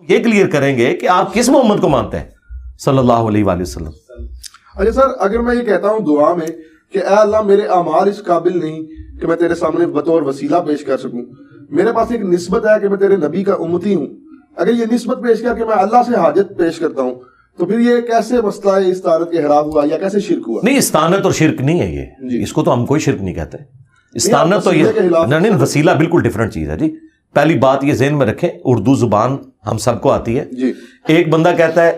یہ کلیئر کریں گے کہ آپ کس محمد کو مانتے ہیں صلی اللہ علیہ وآلہ وسلم. اچھا سر، اگر میں یہ کہتا ہوں دعا میں کہ اے اللہ میرے اعمال اس قابل نہیں کہ میں تیرے سامنے بطور وسیلہ پیش کر سکوں، میرے پاس ایک نسبت ہے کہ میں تیرے نبی کا امتی ہوں، اگر یہ نسبت پیش کر کے میں اللہ سے حاجت پیش کرتا ہوں تو پھر یہ کیسے مسئلہ استعانت کے احرام ہوا یا کیسے شرک ہوا؟ نہیں، استعانت اور شرک نہیں ہے یہ، اس کو تو ہم کوئی شرک نہیں کہتے. استعانت تو یہ نہیں، وسیلہ بالکل ڈیفرنٹ چیز ہے جی. پہلی بات یہ ذہن میں رکھیں، اردو زبان ہم سب کو آتی ہے جی. ایک بندہ کہتا ہے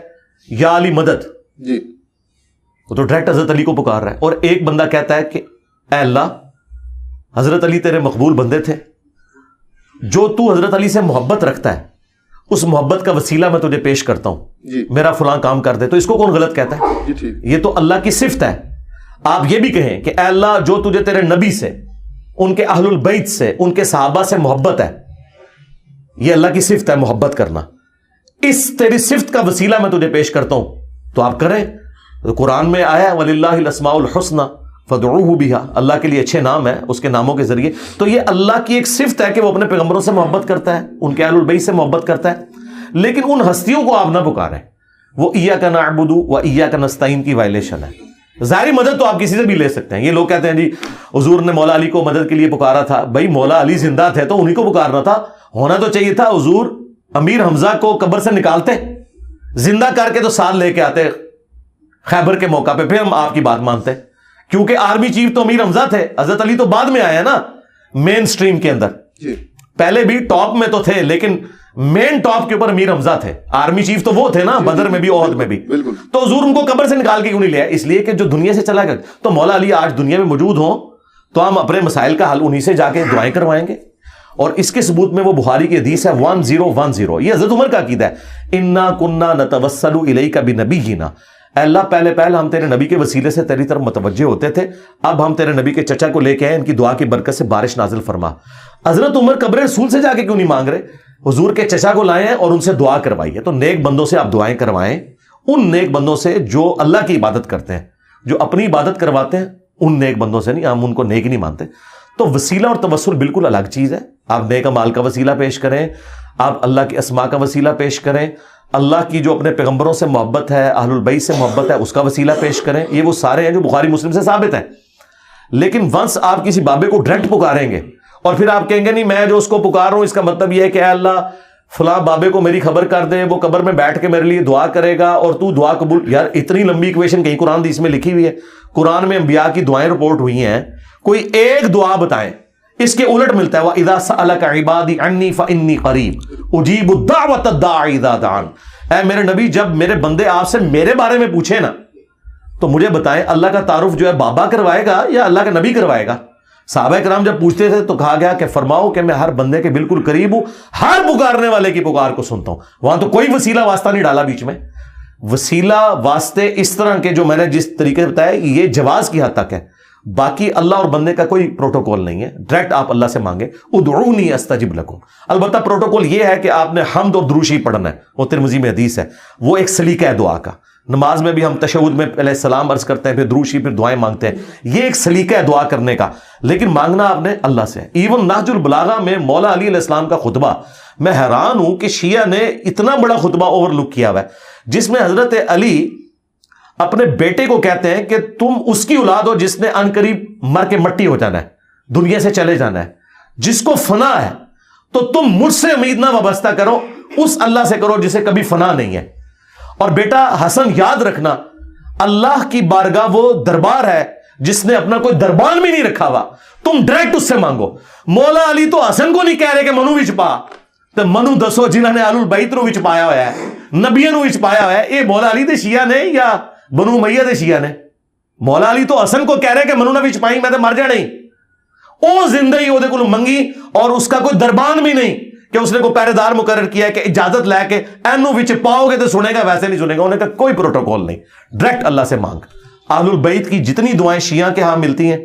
یا علی مدد، جی وہ تو ڈائریکٹ حضرت علی کو پکار رہا ہے. اور ایک بندہ کہتا ہے کہ اے اللہ حضرت علی تیرے مقبول بندے تھے، جو تو حضرت علی سے محبت رکھتا ہے اس محبت کا وسیلہ میں تجھے پیش کرتا ہوں جی. میرا فلاں کام کر دے. تو اس کو کون غلط کہتا ہے؟ جی ٹھیک. یہ تو اللہ کی صفت ہے. آپ یہ بھی کہیں کہ اے اللہ جو تجھے تیرے نبی سے، ان کے اہل البیت سے، ان کے صحابہ سے محبت ہے، یہ اللہ کی صفت ہے محبت کرنا، اس تیری صفت کا وسیلہ میں تجھے پیش کرتا ہوں تو آپ کریں. قرآن میں آیا وَلِلَّهِ الْأَسْمَاءُ الْحُسْنَى فَادْعُوهُ بِهَا، اللہ کے لیے اچھے نام ہیں، اس کے ناموں کے ذریعے. تو یہ اللہ کی ایک صفت ہے کہ وہ اپنے پیغمبروں سے محبت کرتا ہے، ان کے اہل البیت سے محبت کرتا ہے. لیکن ان ہستیوں کو آپ نہ پکاریں، وہ ایاک نعبد و ایاک نستعین کی وائلیشن ہے. ظاہری مدد تو آپ کسی سے بھی لے سکتے ہیں. یہ لوگ کہتے ہیں جی حضور نے مولا علی کو مدد کے لیے پکارا تھا. بھائی مولا علی زندہ تھے تو انہی کو پکارنا تھا. ہونا تو چاہیے تھا حضور امیر حمزہ کو قبر سے نکالتے، زندہ کر کے تو ساتھ لے کے آتے خیبر کے موقع پہ، پھر ہم آپ کی بات مانتے. کیونکہ آرمی چیف تو امیر حمزہ تھے، حضرت علی تو بعد میں آیا نا مین سٹریم کے اندر. پہلے بھی ٹاپ میں تو تھے لیکن مین ٹاپ کے اوپر امیر حمزہ تھے. آرمی چیف تو وہ تھے نا بدر میں بھی احد میں بھی. تو حضور ان کو قبر سے نکال کے کیوں نہیں لیا؟ اس لیے کہ جو دنیا سے چلا گیا. تو مولا علی آج دنیا میں موجود ہوں تو ہم اپنے مسائل کا حل انہی سے جا کے دعائیں کروائیں گے. اور اس کے ثبوت میں وہ بخاری کی حدیث ہے 1010، یہ حضرت عمر کا عقیدہ ہے. انا کننا نتوسل الیک بنبینا، اے اللہ پہلے ہم تیرے نبی کے وسیلے سے تیری طرف متوجہ ہوتے تھے، اب ہم تیرے نبی کے چچا کو لے کے آئے، ان کی دعا کی برکت سے بارش نازل فرما. حضرت عمر قبر رسول سے جا کے کیوں نہیں مانگ رہے؟ حضور کے چچا کو لائے ہیں اور ان سے دعا کروائیے. تو نیک بندوں سے آپ دعائیں کروائیں، ان نیک بندوں سے جو اللہ کی عبادت کرتے ہیں، جو اپنی عبادت کرواتے ہیں، ان نیک بندوں سے نہیں. ہم ان کو نیک نہیں مانتے. تو وسیلہ اور توسل بالکل الگ چیز ہے. آپ نیک اعمال کا وسیلہ پیش کریں، آپ اللہ کی اسماء کا وسیلہ پیش کریں، اللہ کی جو اپنے پیغمبروں سے محبت ہے، اہل البیت سے محبت ہے، اس کا وسیلہ پیش کریں. یہ وہ سارے ہیں جو بخاری مسلم سے ثابت ہیں. لیکن ونس آپ کسی بابے کو ڈائریکٹ پکاریں گے اور پھر آپ کہیں گے نہیں میں جو اس کو پکار رہا ہوں اس کا مطلب یہ ہے کہ اے اللہ فلاں بابے کو میری خبر کر دے، وہ قبر میں بیٹھ کے میرے لیے دعا کرے گا اور تو دعا قبول. یار اتنی لمبی ایکویشن کہیں قرآن حدیث میں لکھی ہوئی ہے؟ قرآن میں انبیاء کی دعائیں رپورٹ ہوئی ہیں، کوئی ایک دعا بتائیں. اس کے الٹ ملتا ہے وَإِذَا سَأَلَكَ عِبَادِي عَنِّي فَإِنِّي قَرِيبٌ أُجِيبُ الدَّعْوَةَ الدَّاعِ إِذَا دَعَانِ. اے میرے نبی جب میرے بندے آپ سے میرے بارے میں پوچھیں نا تو مجھے بتائیں اللہ کا تعارف جو ہے بابا کروائے گا یا اللہ کا نبی کروائے گا؟ صحابہ کرام جب پوچھتے تھے تو کہا گیا کہ فرماؤ کہ میں ہر بندے کے بالکل قریب ہوں، ہر پکارنے والے کی پکار کو سنتا ہوں. وہاں تو کوئی وسیلہ واسطہ نہیں ڈالا بیچ میں. وسیلہ واسطے اس طرح کے جو میں نے جس طریقے سے بتایا یہ جواز کی حد تک ہے، باقی اللہ اور بندے کا کوئی پروٹوکول نہیں ہے. ڈائریکٹ آپ اللہ سے مانگیں ادعونی استجب لکم. البتہ پروٹوکول یہ ہے کہ آپ نے حمد اور درود شریف پڑھنا ہے، وہ ترمذی میں حدیث ہے، وہ ایک سلیقہ ہے دعا کا. نماز میں بھی ہم تشہد میں پہلے سلام عرض کرتے ہیں، پھر درود شریف، پھر دعائیں مانگتے ہیں. یہ ایک سلیقہ ہے دعا کرنے کا، لیکن مانگنا آپ نے اللہ سے. ایون نہج البلاغہ میں مولا علی علیہ السلام کا خطبہ، میں حیران ہوں کہ شیعہ نے اتنا بڑا خطبہ اوور لک کیا ہوا ہے جس میں حضرت علی اپنے بیٹے کو کہتے ہیں کہ تم اس کی اولاد ہو جس نے ان قریب مر کے مٹی ہو جانا ہے، دنیا سے چلے جانا ہے، جس کو فنا ہے، تو تم مجھ سے امید نہ وابستہ کرو، اس اللہ سے کرو جسے کبھی فنا نہیں ہے. اور بیٹا حسن یاد رکھنا اللہ کی بارگاہ وہ دربار ہے جس نے اپنا کوئی دربان بھی نہیں رکھا ہوا، تم ڈائریکٹ اس سے مانگو. مولا علی تو حسن کو نہیں کہہ رہے کہ منو وچ پا، تو منو دسو جنہوں نے اہل البیت نو وچ پایا ہوا ہے، نبیوں نو وچ پایا ہوا ہے، یہ مولا علی دے شیعہ نے یا بنو امیہ دے شیعہ نے؟ مولا علی تو حسن کو کہہ رہے کہ منو نہ وچ پائی میں تو مر جانا ہی. او زندہ ہی وہ دے کول منگی اور اس کا کوئی دربان بھی نہیں کہ اس نے کوئی پہرے دار مقرر کیا ہے کہ اجازت لے کے اینو وچ پاؤ گے تو سنے گا، ویسے نہیں سنے گا. انہیں کا کوئی پروٹوکول نہیں، ڈائریکٹ اللہ سے مانگ. اہل البیت کی جتنی دعائیں شیعہ کے ہاں ملتی ہیں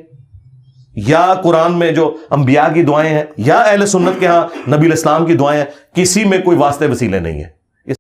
یا قرآن میں جو انبیاء کی دعائیں ہیں یا اہل سنت کے ہاں نبی الاسلام کی دعائیں ہیں، کسی میں کوئی واسطے وسیلے نہیں ہے.